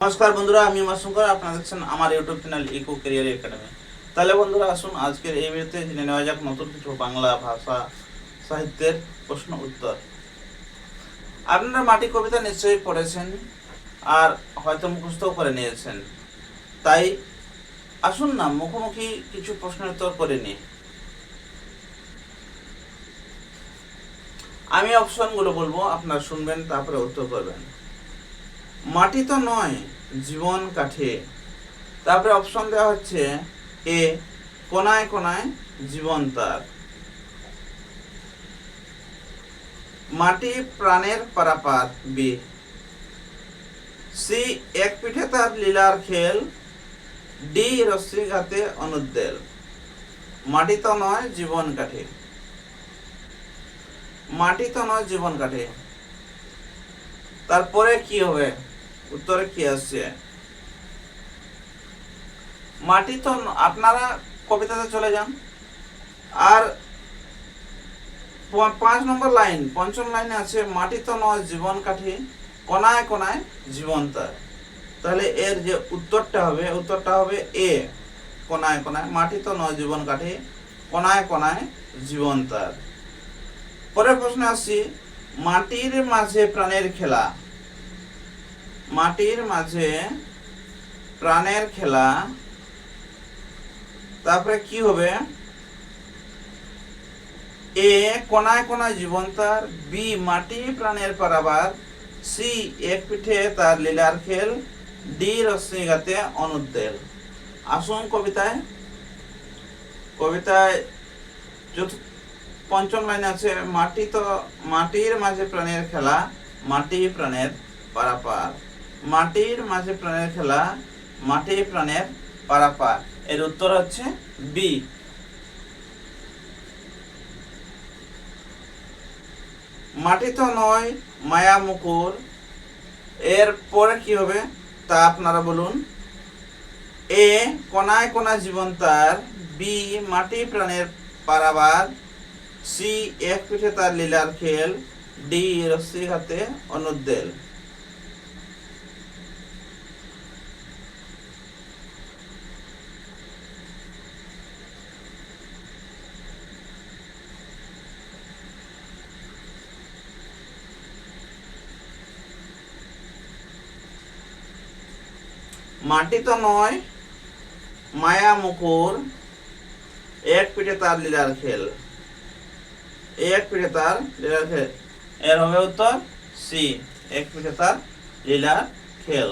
নমস্কার বন্ধুরা, আমি মাসুমকর। আপনারা দেখছেন আমার YouTube channel Eco Career Academy. তাহলে বন্ধুরা, আসুন আজকের এই ভিডিওতে জেনে নেওয়া যাক নতুন কিছু বাংলা ভাষা সাহিত্যের প্রশ্ন উত্তর। আপনারা মাটি কবিতা নিশ্চয়ই পড়েছেন আর হয়তো মুখস্থও করে নিয়েছেন। তাই আসুন না মুখোমুখি কিছু প্রশ্নের উত্তর করে নিই। আমি অপশনগুলো বলবো, আপনারা শুনবেন, তারপরে উত্তর করবেন। মাটি তো নয় জীবন কাঠে। তারপরে অপশন দেওয়া হচ্ছে এ, কোনায় কোনায় জীবন তার। মাটি প্রাণের পারাপার। বি, সি, এক পিঠে তার লীলার খেল। ডি, রশ্মিঘাতে অনুদ্বেল। মাটি তো নয় জীবন কাঠে। মাটি তো নয় জীবন কাঠে। তারপরে কি হবে, উত্তরে কি আসছে? মাটি তো আপনারা কবিতাতে চলে যান আর 5 নম্বর লাইন, পঞ্চম লাইনে আছে মাটি তো নয় জীবন কাঠি, কোনায় কোনায় জীবন তার। তাহলে এর যে উত্তরটা হবে এ, কোনায় কোনায়। মাটি তো নয় জীবন কাঠি, কোনায় কোনায় জীবন তার। পরের প্রশ্নে আসছি, মাটির মাঝে প্রাণের খেলা। মাটির মাঝে প্রাণের খেলা। তারপরে কি হবে? এ, কোনায় কোনায় জীবন তার। বি, মাটি প্রাণের পারাবার। সি, এক পিঠে তার লীলার খেল। ডি, রশ্মিঘাতে অনুদ্বেল। আসুন কবিতায়। পঞ্চম লাইনে আছে মাটির মাঝে প্রাণের খেলা, মাটি প্রাণের পারাপার। মাটির মাঝে প্রাণের খেলা, মাটি প্রাণের পারাপার। এর উত্তর হচ্ছে বি। মাটি তো নয় মায়া মুকুর। এর পরে কি হবে তা আপনারা বলুন। এ, কোনায় কোনায় জীবন তার। বি, মাটি প্রাণের পারাবার। সি, এক পিঠে তার লীলার খেল। ডি, রশ্মিঘাতে অনুদ্বেল। মাটি তো নয় মায়া মুকুর, এক পিঠে তার লীলার খেল। এক পিঠে তার লীলার খেল। এর হবে উত্তর সি, এক পিঠে তার লীলার খেল।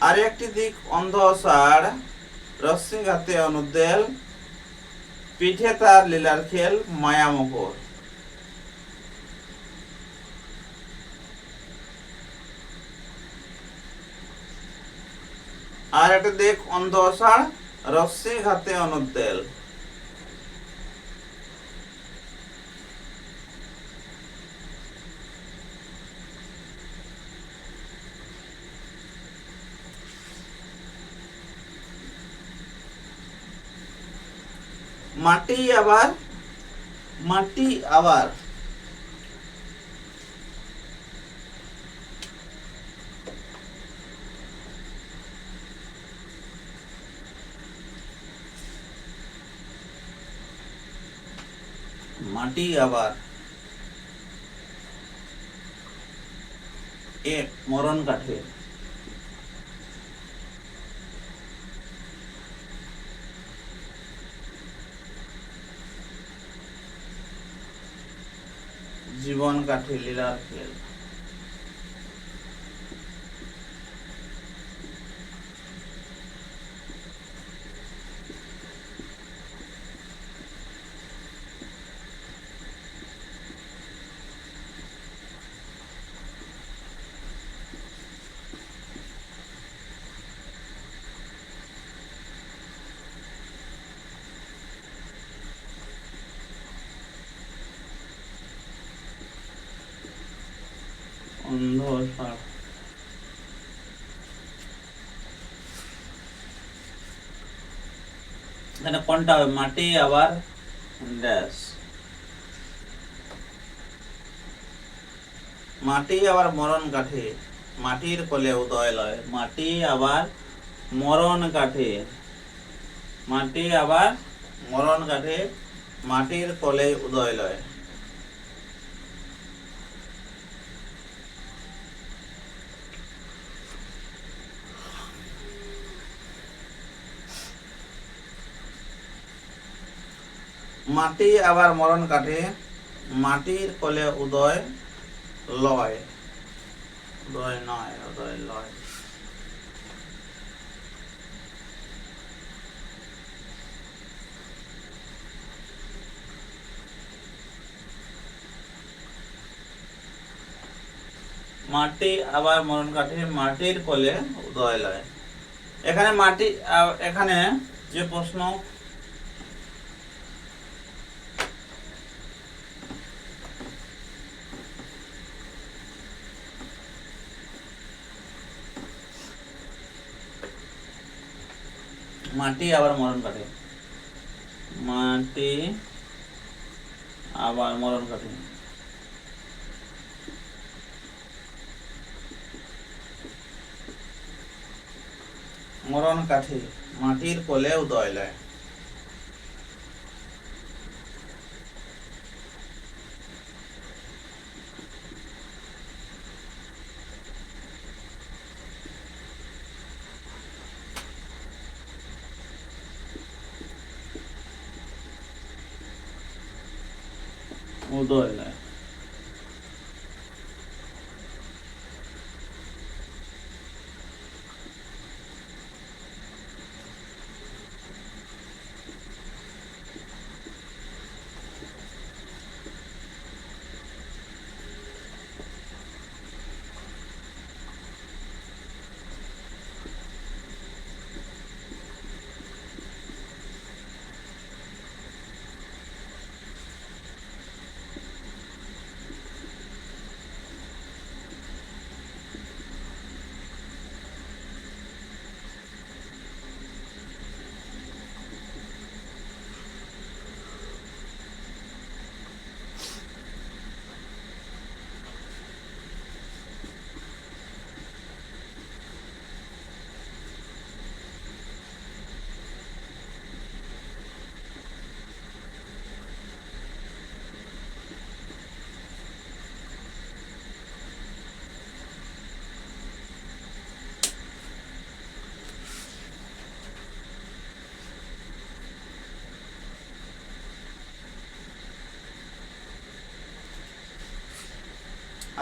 আর একটি দিক অন্ধ অষাঢ়, রশ্মিঘাতে অনুদ্বেল। পিঠে তার লীলার খেল, মায়া মুকুর। আর একটা দিক অন্ধ অষাঢ়, রশ্মিঘাতে অনুদ্বেল। মাটি আবার মাটি আবার মাটি আবার এ, মরণ কাঠে। জীবন কাঠে লীলার খেল। অন্ধ অষাঢ়। এখানে কোনটা হবে? মাটি আবার ড্যাশ। মাটি আবার মরণ কাঠে। মাটির কোলে উদয় লয়। মাটি আবার মরণ কাঠে, মাটি আবার মরণ কাঠে, মাটির কোলে উদয় লয়। মাটি আবার মরণ কাঠে, মাটির কোলে উদয় লয়। উদয় নয়, উদয় লয়। মাটি আবার মরণ কাঠে, মাটির কোলে উদয় লয়। এখানে মাটি, এখানে যে প্রশ্ন মাটি আবার মরণ কাঠে, মাটি আবার মরণ কাঠে। মরণ কাঠে, মাটির কোলে উদয় লয়। উদয় লয়।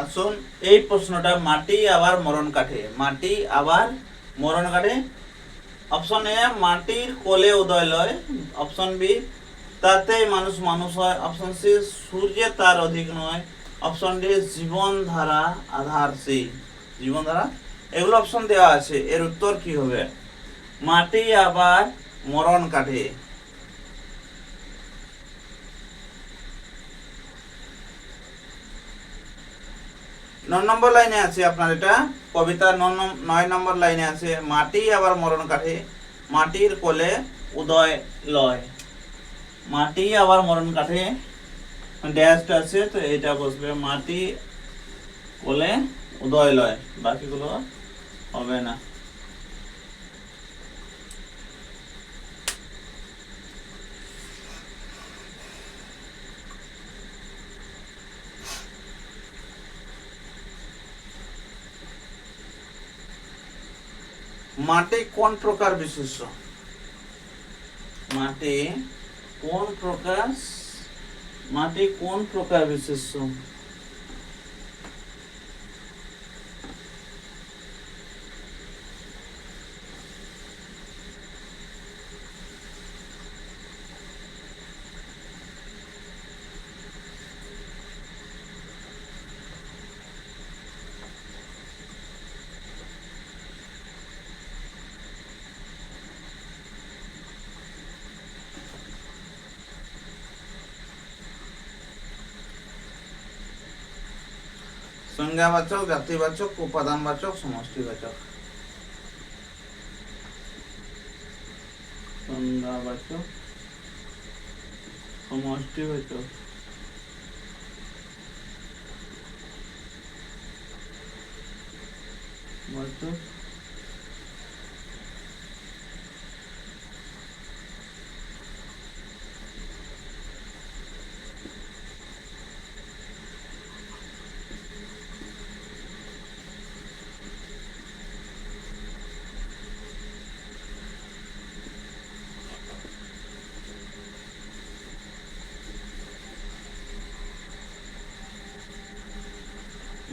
আসুন এই প্রশ্নটা, মাটি আবার মরণ কাঠে, মাটি আবার মরণ কাঠে। অপশন এ মাটির কোলে উদয় লয়, অপশন বি তাতে মানুষ মানুষ হয়, অপশন সি সূর্যে তার অধিক নয়, অপশন ডি জীবনধারা আধার সেই। জীবনধারা, এগুলো অপশন দেওয়া আছে, এর উত্তর কি হবে? মাটি আবার মরণ কাঠে। 9 নম্বর লাইনে আছে আপনার, এটা কবিতার 9 নম্বর লাইনে আছে, মাটি আবার মরণ কাঠে, মাটির কোলে উদয় লয়। মাটি আবার মরণ কাঠে, ড্যাশটা আছে তো এটা বসবে, মাটি কোলে উদয় লয়, বাকিগুলো হবে না। মাটি কোন প্রকার বিশেষ্য? মাটি কোন প্রকার, মাটি কোন প্রকার বিশেষ্য? সংজ্ঞাবাচক, জাতিবাচক, উপাদানবাচক, সমষ্টিবাচক। সংজ্ঞাবাচক, সমষ্টিবাচক। বাচক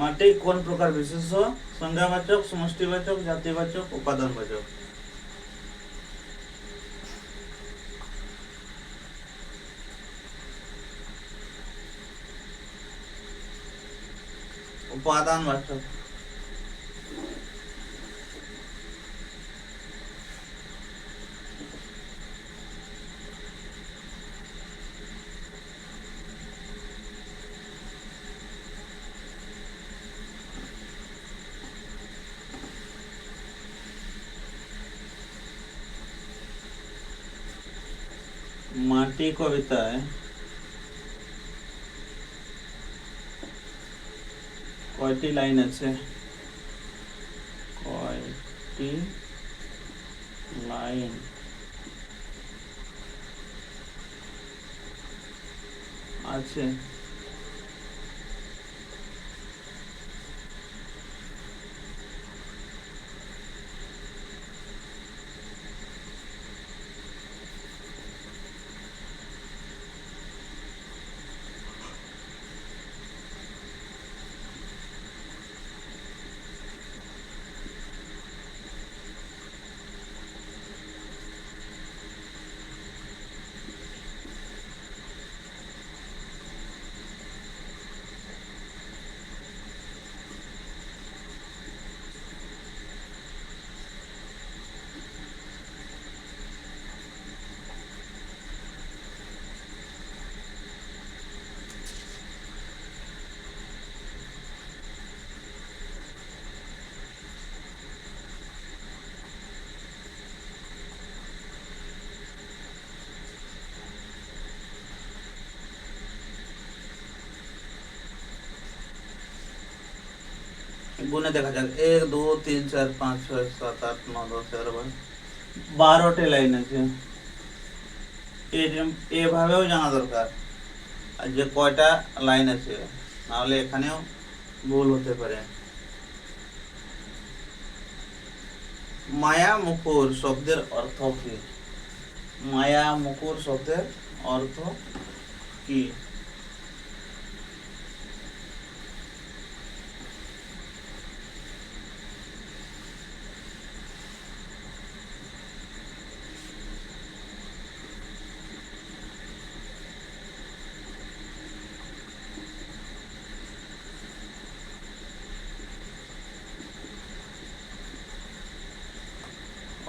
মাটি কোন প্রকার বিশেষ্য? সংজ্ঞাবাচক, সমষ্টিবাচক, জাতিবাচক, উপাদানবাচক। উপাদানবাচক। মাটি কবিতায় কয়টি লাইন আছে? কয়টি লাইন আছে? গুনে দেখা যাক, 1 2 3 4 5 6 7 8 9 10 11 12টি লাইন আছে। এভাবেও জানা দরকার আর যে কয়টা লাইন আছে, নাহলে এখানেও ভুল হতে পারে। মায়া মুকুর শব্দের অর্থ কি? মায়া মুকুর শব্দের অর্থ কি?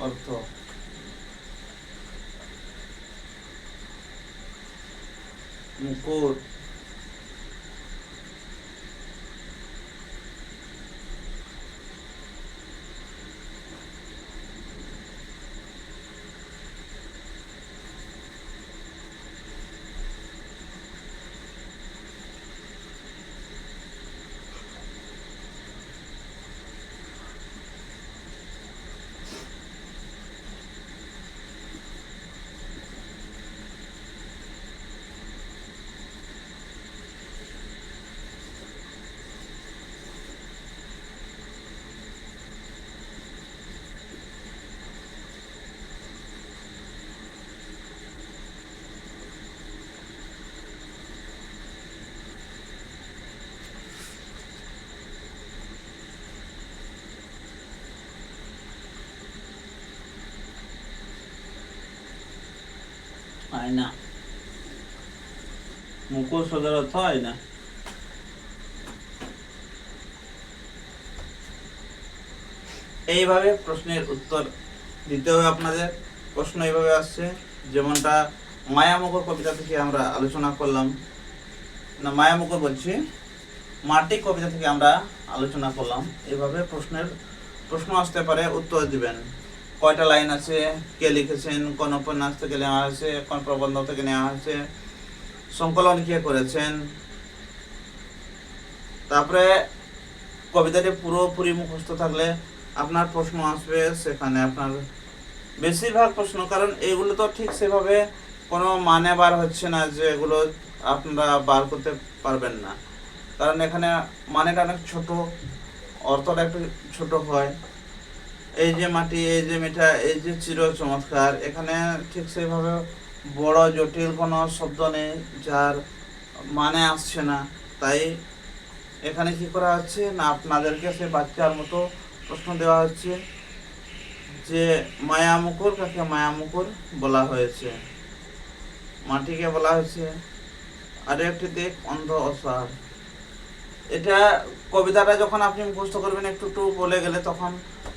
অর্থ মুকুট আয়না। মুকুট শব্দের অর্থ আয়না। এইভাবে প্রশ্নের উত্তর দিতে হবে আপনাদের। প্রশ্ন এইভাবে আসছে, যেমনটা মায়ামুকুর কবিতা থেকে আমরা আলোচনা করলাম, না মায়ামুকুর বলছি, মাটি কবিতা থেকে আমরা আলোচনা করলাম। এইভাবে প্রশ্ন আসতে পারে, উত্তর দিবেন। কয়টা লাইন আছে, কে লিখেছেন, কোন উপন্যাস থেকে নেওয়া হয়েছে, কোন প্রবন্ধ থেকে নেওয়া হয়েছে, সংকলন কে করেছেন, তারপরে কবিতাটি পুরোপুরি মুখস্থ থাকলে আপনার প্রশ্ন আসবে, সেখানে আপনার বেশিরভাগ প্রশ্ন, কারণ এগুলো তো ঠিক সেভাবে কোনো মানে বার হচ্ছে না যে এগুলো আপনারা বার করতে পারবেন না, কারণ এখানে মানেটা অনেক ছোট, অর্থটা একটু ছোট হয়। এই যে মাটি, এই যে মিঠা, এই যে চির চমৎকার, এখানে ঠিক সেইভাবে বড় জটিল কোনো শব্দ নেই যার মানে আসছে না। তাই এখানে কি করা হচ্ছে না, আপনাদেরকে সে বাচ্চার মতো প্রশ্ন দেওয়া হচ্ছে যে মায়ামুকুর কাকে মায়ামুকুর বলা হয়েছে, মাটিকে বলা হয়েছে আর একটি দিক অন্ধ অসার। এটা কবিতাটা যখন আপনি মুখস্থ করবেন একটু একটু বলে গেলে তখন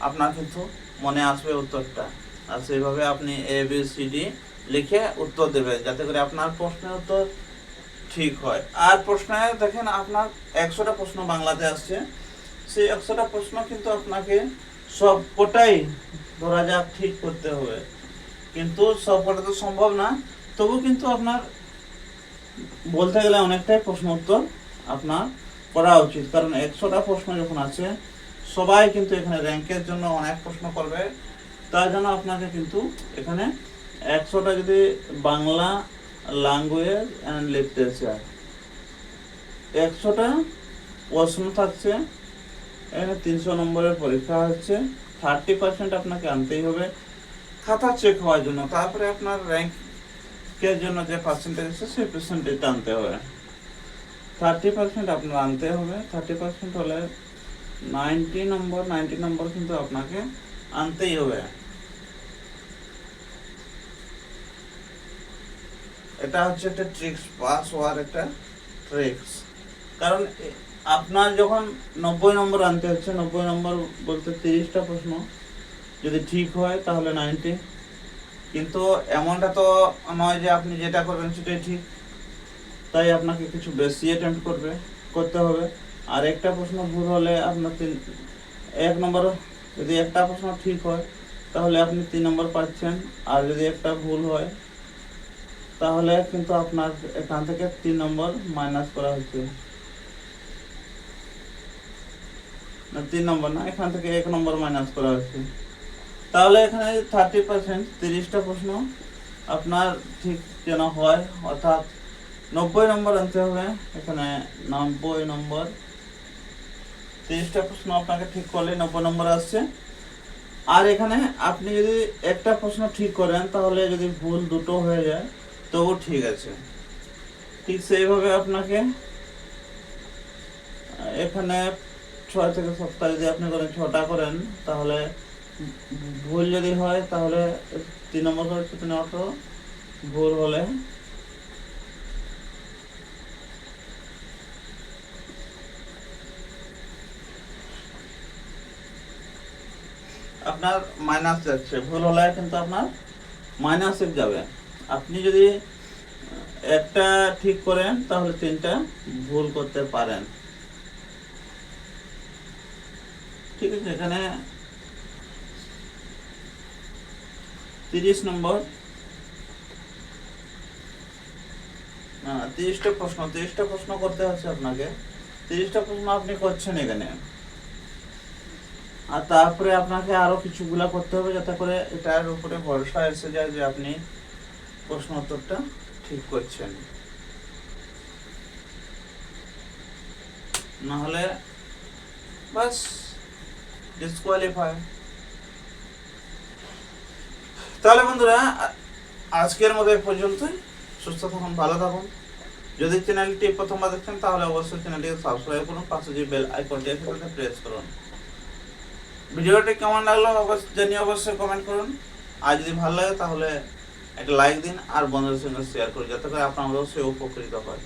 আপনার কিন্তু মনে আসবে উত্তরটা, আর সেইভাবে আপনি ABCD লিখে উত্তর দেবেন যাতে করে আপনার প্রশ্নের উত্তর ঠিক হয়। আর প্রশ্নে দেখেন আপনার 100টা প্রশ্ন বাংলাতে আসছে, সেই 100টা প্রশ্ন কিন্তু আপনাকে সব কটাই ধরা যাক ঠিক করতে হবে, কিন্তু সব কটা তো সম্ভব না, তবু কিন্তু আপনার বলতে গেলে অনেকটাই প্রশ্ন উত্তর আপনার করা উচিত, কারণ 100টা প্রশ্ন যখন আছে সবাই কিন্তু এখানে র্যাঙ্কের জন্য অনেক প্রশ্ন করবে, তার জন্য আপনাকে কিন্তু এখানে 100টা যদি বাংলা ল্যাঙ্গুয়েজ অ্যান্ড লিটারেচার 100টা প্রশ্ন থাকছে, এখানে 300 নম্বরের পরীক্ষা হচ্ছে, 30% আপনাকে আনতেই হবে খাতা চেক হওয়ার জন্য, তারপরে আপনার র্যাঙ্কের জন্য যে পার্সেন্টেজ আছে সেই পার্সেন্টেজটা আনতে হবে, 30% আপনার আনতে হবে, 30% হলে 90 নম্বর কিন্তু আপনাকে আনতেই হবে। এটা হচ্ছে একটা ট্রিক্স, পাস হওয়ার একটা ট্রিক্স, কারণ আপনার যখন 90 নম্বর আনতে হচ্ছে, 90 নম্বর বলতে 30টা প্রশ্ন যদি ঠিক হয় তাহলে 90, কিন্তু এমনটা তো নয় যে আপনি যেটা করবেন সেটাই ঠিক, তাই আপনাকে কিছু বেশি অ্যাটেম্প্ট করতে হবে, আর একটা প্রশ্ন ভুল হলে আপনার 1 নম্বর, যদি একটা প্রশ্ন ঠিক হয় তাহলে আপনি 3 নম্বর পাচ্ছেন, আর যদি একটা ভুল হয় তাহলে কিন্তু আপনার এখান থেকে 3 নম্বর মাইনাস করা হচ্ছে, না 3 নম্বর না, এখান থেকে 1 নম্বর মাইনাস করা হচ্ছে, তাহলে এখানে 30% 30টা প্রশ্ন আপনার ঠিক যেন হয়, অর্থাৎ 90 নম্বর আনতে হবে, এখানে 90 নম্বর, 30টা প্রশ্ন আপনাকে ঠিক করলে 90 নম্বর আসছে, আর এখানে আপনি যদি একটা প্রশ্ন ঠিক করেন তাহলে যদি ভুল দুটো হয়ে যায় তবু ঠিক আছে, ঠিক সেইভাবে আপনাকে এখানে 6 থেকে 7টা যদি আপনি করেন, 6টা করেন, তাহলে ভুল যদি হয় তাহলে 3 নম্বর করে 18, ভুল হলে আপনার মাইনাস যাচ্ছে, ভুল হলে কিন্তু আপনার মাইনাসে যাবে। আপনি যদি একটা ঠিক করেন তাহলে 3টা ভুল করতে পারেন, ঠিক আছে। এখানে 30 নম্বর, 30টা প্রশ্ন করতে হচ্ছে আপনাকে, 30টা প্রশ্ন আপনি করছেন এখানে, আর তারপরে আপনাকে আরো কিছুগুলা করতে হবে যাতে করে এটার উপরে ভরসা এসে যায় যে আপনি প্রশ্ন উত্তরটা ঠিক করছেন, না হলে বাস ডিসকোয়ালিফাই। তাহলে বন্ধুরা আজকের মতো এই পর্যন্তই, সুস্থ থাকুন, ভালো থাকুন। যদি চ্যানেলটি প্রথমবার দেখছেন তাহলে অবশ্যই চ্যানেলটিকে সাবস্ক্রাইব করুন, পাশে যে বেল আইকনটি আছে সেটাতে প্রেস করুন। ভিডিওটি কেমন লাগলো জানিয়ে অবশ্যই কমেন্ট করুন, আর যদি ভালো লাগে তাহলে একটা লাইক দিন আর বন্ধুদের সঙ্গে শেয়ার করুন যাতে করে আপনারা অবশ্যই উপকৃত হয়।